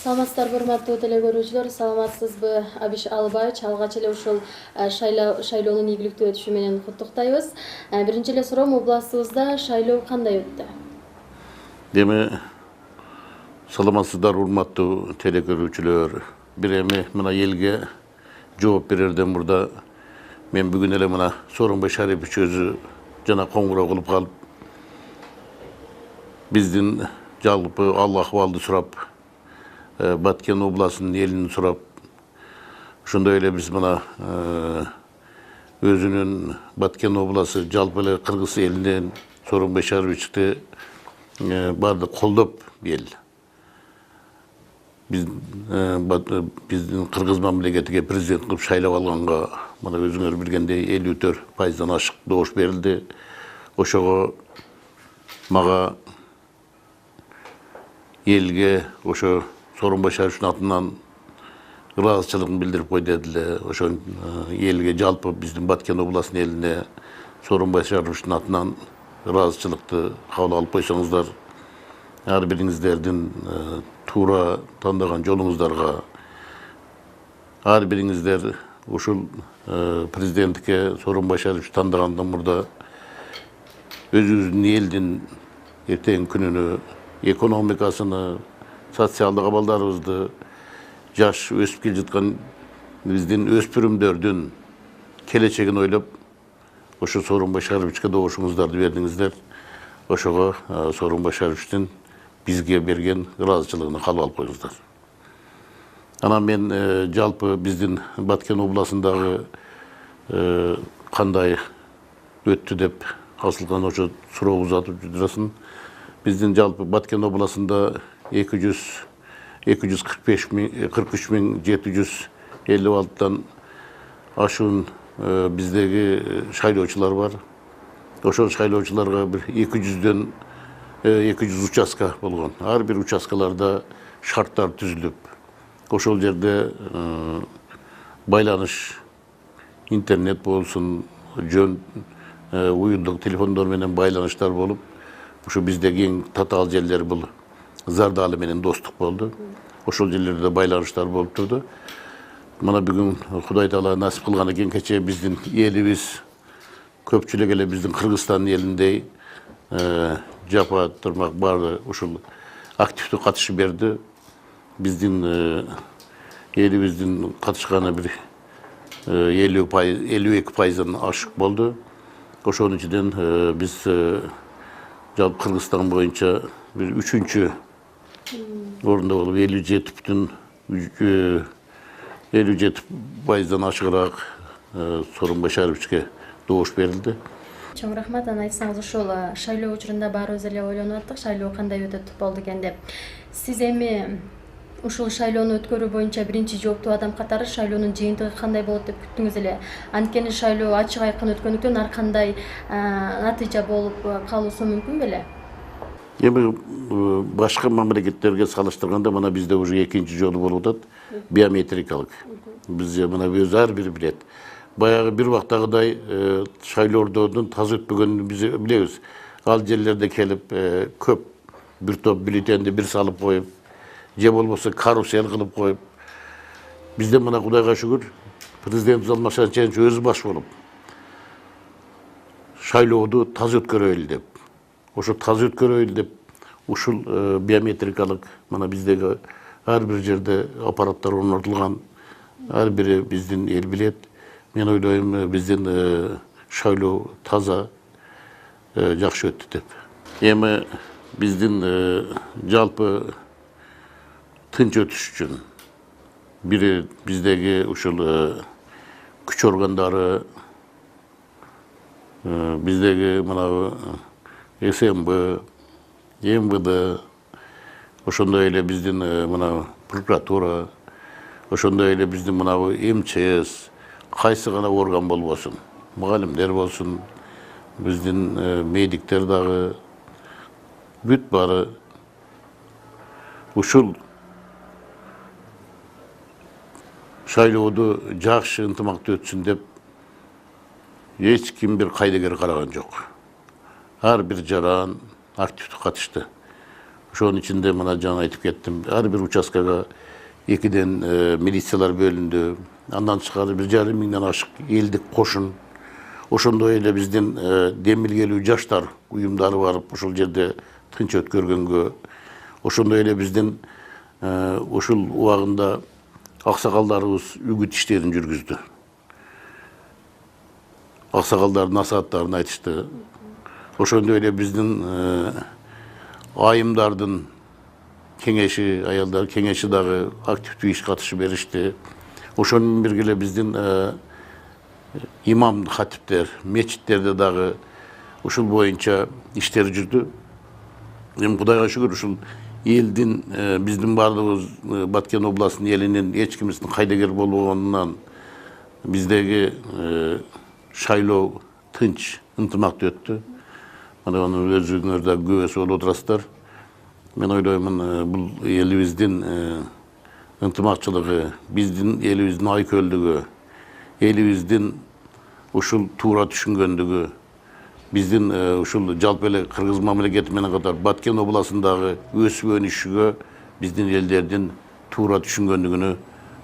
Саламатсыздарбы, урматтуу телекөрүүчүлөр, саламатсызбы? Абиш Алыбаевич алгач эле ушул шайлоонун ийгиликтүү өтүшү менен куттуктайбыз. Биринчи эле суроом, областыбызда шайлоо кандай өттү? Деме, саламатсыздар, урматтуу телекөрүүчүлөр. Бир эми мына элге жооп берерден мурда мен бүгүн эле мына Сооронбай Шарипович өзү жана коңгуроо кылып калып, биздин жалпы ал акыбалды сурап, Баткен областынын элин сурап, ошондой эле биз мына өзүнүн Баткен областы жалпы эле кыргыз элинен Сооронбай Шариповичти баардык колдоп эл. Биздин кыргыз мамлекетиге президент кылып шайлап алганга мына өзүңөр билгендей 54% ашык добуш берилди. Ошого мага элге ошо Сооронбай Шариповичтин атынан ыраазычылыгын билдирип кой дедиле. Ошо элге жалпы биздин Баткен областынын элине Сооронбай Шариповичтин атынан ыраазычылыкты кабыл алып койсоңуздар, ар бириңиздердин туура тандаган жолуңуздарга, ар бириңиздер ушул президенттикке Сооронбай Шарипович тандагандан мурда өзүбүздүн элдин эртеңки күнүнө, экономикасыны, социалдык абалдарыбызды, жаш өсүп келе жаткан биздин өспүрүмдөрдүн келечегин ойлоп, ошо Сооронбай Шариповичке добушуңуздарды бердиңиздер. Ошого Сооронбай Шариповичтин бизге берген ыраазычылыгын кабыл алып коюңуздар. Анан мен жалпы биздин Баткен областындагы кандай өттү деп асылган ошо суроо узатып жүрөсүн. Биздин жалпы Баткен областында 243.756 ашуун биздеги шайлоочулар бар. Ошол шайлоочуларга бир 200 участка болгон. Ар бир участкаларда шарттар түзүлүп, ошол жерде байланыш, интернет болсун, жөн уюлдук телефондор менен байланыштар болуп, ошо биздеги эң татаал жерлер бул Зардалы менен Достук болду. Ошол жерлерде байланыштар болуп турду. Мына бүгүн Кудай Таала насип кылган экен, кечээ биздин элибиз көпчүлүк эле биздин Кыргызстан элиндей жапа турмак баары ушул активдүү катышып берди. Биздин элибиздин катышканы бир 52%-дан ашык болду. Ошонун ичинен биз жалпы Кыргызстан боюнча бир 3-чү орунда болуп 57%-дан ашыгыраак Сооронбай Шариповичке добуш берилди. Чоң рахмат. Аны айтсаңыз, ошол шайлоо учурунда баарыбыз эле ойлонуп аттык, шайлоо кандай өтөт болду экен деп. Сиз эми ушул шайлоону өткөрүү боюнча биринчи жооптуу адам катары шайлоонун жыйынтыгы кандай болот деп күттүңүз эле? Анткени шайлоо ачык айкын өткөндүктөн ар кандай натыйжа болуп калуусу мүмкүн беле? Эми башка мамлекеттерге салыштырганда мына бизде уже экинчи жолу болуп атат, биометрикалык. Биз мына өзү ар бири билет. Баягы бир убактагыдай шайлоодон таза өтпөгөнүн биз билебиз. Ал жерлерде келип көп бир топ бюллетенди бир салып коюп, же болбосо карусел кылып коюп. Бизде мына Кудайга шүгүр, президент Алмазбек Атамбаев өзү баш болуп шайлооду таза өткөрөлү деп. Ошо таза өткөрөлү деп ушул биометрикалык мына биздеги ар бир жерде аппараттар орнотулган, ар бири биздин эл билет. Мен ойлойм, биздин шайлоо таза, жакшы өттү деп. Эми биздин жалпы тынч өтүш үчүн бири биздеги ушул күч органдары, биздеги мына СМБ, МВД, ошондой эле биздин мына прокуратура, ошондой эле биздин мына МЧС, кайсы гана орган болбосун, мугалимдер болсун, биздин медиктер дагы, бүт баары ушул шайлооду жакшы ынтымактуу өтсүн деп эч ким бир кайдыгер караган жок. Ар бир жаран активдүү катышты. Ошонун ичинде мына жана айтып кеттим. Ар бир участкага 2ден милициялар бөлүндү. Андан тышкары 1,5 миңден ашык элдик кошун. Ошондой эле биздин демилгелүү жаштар уюмдары барып ошол жерде тынч өткөргөнгө, ошондой эле биздин ушул убагында аксакалдарыбыз үгүт иштерин жүргүздү. Аксакалдардын насааттарын айтышты. Ошондой эле биздин айымдардын кеңеши, аялдар кеңеши дагы активдүү иш катышып беришти. Ошону менен бирге эле биздин имам хатиптер, мечиттерде дагы ушул боюнча иштер жүрдү. Эми Кудайга шүгүр ушул элдин биздин баардыгыбыз Баткен областынын элинин эч кимисин кайдыгер болбогонунан биздеги шайлоо тынч, ынтымактуу өттү. Мына аны өзүңөр да күбөсү болуп отурасыздар. Мен ойлоймун бул элибиздин ынтымакчылыгы, биздин элибиздин айкөлдүгү, элибиздин ушул туура түшүнгөндүгү, биздин ушул жалпы эле кыргыз мамлекети менен катар Баткен областындагы өсүп өнүшүгө биздин элдердин туура түшүнгөндүгүнү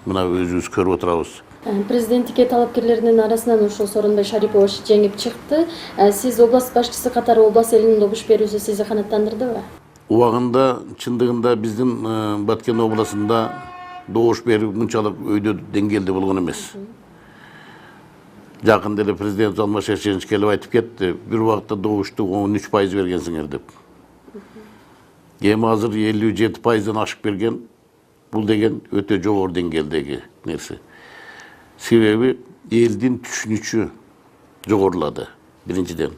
мына өзүбүз көрүп отурабыз. Президенттикке талапкерлеринин арасынан ушул Сооронбай Шарипов жеңип чыкты. Сиз область башчысы катары область элинин добуш берүүсү сизди канааттандырдыбы? Убагында чындыгында биздин Баткен областында добуш берүү мынчалык өйдө деңгээлде болгон эмес. Жакында эле президент Алмаз Шершенович келип айтып кетти, бир убакта добушту 13% бергенсиңер деп. Эми азыр 57%дан ашык берген. Бул деген өтө жогору деңгээлдеги нерсе. Себеби элдин түшүнүчү жогорулады. Биринчиден,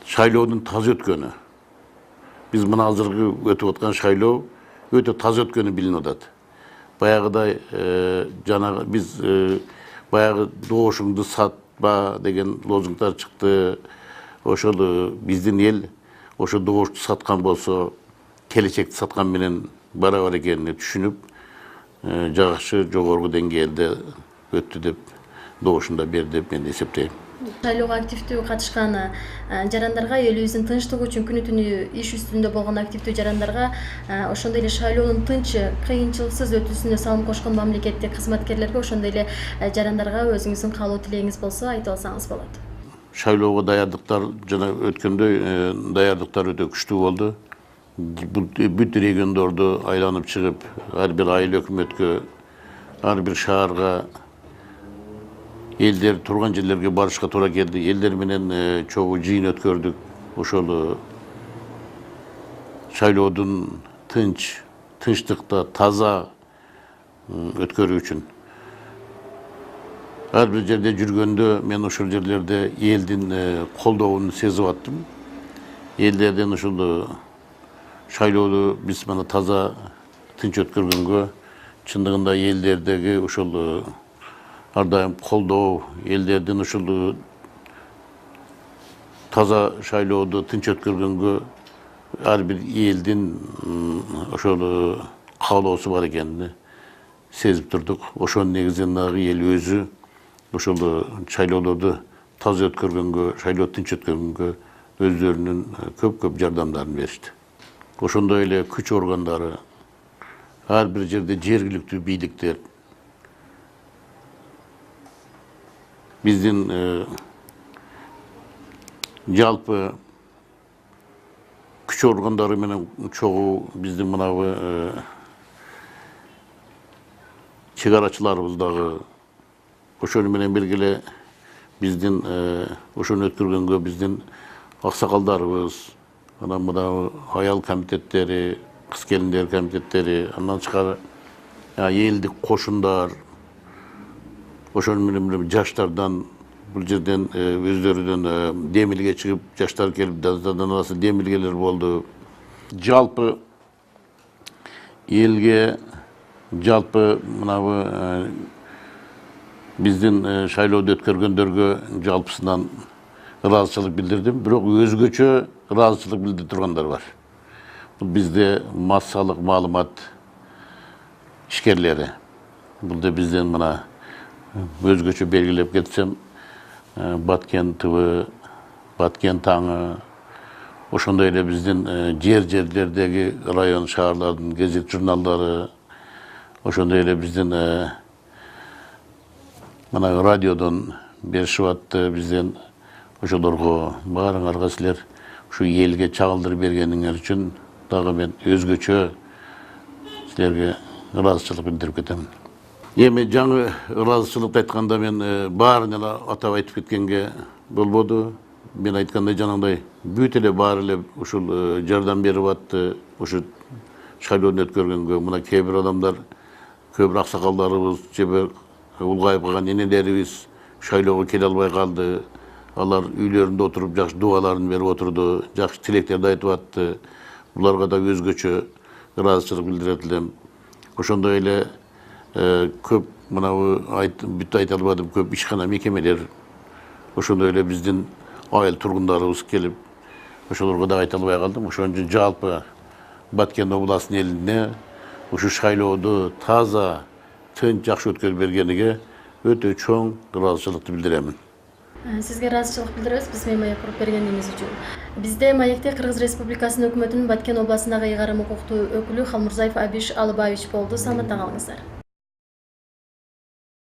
шайлоодун таза өткөнү. Биз мына азыркы өтүп аткан шайлоо өтө таза өткөнү билинип атат. Баягыдай жанагы биз баягы добушуңду сатпа деген лозунгдар чыкты. Ошол биздин эл ошо добушту саткан болсо, келечекти саткан менен барабар экенин түшүнүп, жакшы жогорку деңгээлде өттү деп добушунда берди деп мен эсептейм. Шайлоого активдүү катышкан жарандарга, элибиздин тынчтыгы үчүн күнү түнү иш үстүндө болгон активдүү жарандарга, ошондой эле шайлоонун тынч, кыйынчылыксыз өтүүсүнө салым кошкон мамлекеттик кызматкерлерге, ошондой эле жарандарга өзүңүздүн каалоо тилегиңиз болсо айтып алсаңыз болот. Шайлоого даярдыктар жана өткөндөй даярдыктар өтө күчтүү болду. Бүт региондорду айланып чыгып, ар бир айыл өкмөткө, ар бир шаарга, элдер турган жерлерге барышка туура келди. Элдер менен чогуу жыйын өткөрдүк. Ошол шайлоодун тынчтыкта, таза өткөрүү үчүн. Ар бир жерде жүргөндө мен ошол жерлерде элдин колдоонун сезип аттым. Элдерден ушул шайлооду биз мына таза тынч өткөргөнгө чындыгында элдердеги ушул ар дайым колдоо, элдердин ушул таза шайлооду тынч өткөргөнгө ар бир элдин ошол каалоосу бар экенин сезип турдук. Ошонун негизинен дагы эл өзү ошол шайлоолорду таза өткөргөнгө, шайлоо тынч өткөргөнгө өздөрүнүн көп жардамдарын беришти. Ошондой эле күч органдары, ар бир жерде жергиликтүү бийликтер, биздин жалпы күч органдары менен чогуу биздин мынабы чыгарачыларыбыз дагы ошону менен бирге эле биздин ошону өткөргөнгө биздин аксакалдарыбыз, анан мына аял комитеттери, кыз келиндер комитеттери, андан тышкары элдик кошундар, ошону менен бирге жаштардан бул жерден өздөрүнүн демилге чыгып, жаштар келип даданасы демилгелер болду. Жалпы элге, жалпы мынабы биздин шайлоодо өткөргөндөргө жалпысынан ыраазычылык билдирдим, бирок өзгөчө ыраазычылык билдирип тургандар бар. Бул бизде массалык маалымат ишкерлери. Бул да бизден мына өзгөчө белгилеп кетсем, Баткен ТВ, Баткен таңы, ошондой эле биздин жерлердеги район шаарлардын гезит журналдары, ошондой эле биздин мына радиодон беришип атты бизден. Ошолорго баарыңарга силер ушу элге чагылдырып бергениңер үчүн дагы мен өзгөчө силерге ыраазычылык билдирип кетем. Эми жаңы ыраазычылыкты айтканда мен баарын эле атап айтып кеткенге болбоду. Мен айткандай жанагындай бүт эле баары эле ушул жардам берип атты. Ушу шайлоону өткөргөнгө мына кээ бир адамдар, кээ бир аксакалдарыбыз же улгайып калган энелерибиз шайлоого келе албай калды. Алар үйлөрүндө отуруп жакшы дубаларын берип отурду, жакшы тилектерди айтып атты. Буларга да өзгөчө ыраазычылык билдирет элем. Ошондой эле көп мынабы бүт айта албадым, көп ишкана мекемелер, ошондой эле биздин айыл тургундарыбыз келип, ошолорго да айта албай калдым. Ошон үчүн жалпы Баткен областынын элине ушу шайлоодо таза, тынч, жакшы өткөрүп бергениге өтө чоң ыраазычылыкты билдиремин. Сизге ыраазычылык билдиребиз, биз менен маек куруп бергениңиз үчүн. Бизде маекте Кыргыз Республикасынын өкмөтүнүн Баткен областындагы ыйгарым укуктуу өкүлү Халмурзаев Абиш Алыбаевич болду. Саламатта калыңыздар.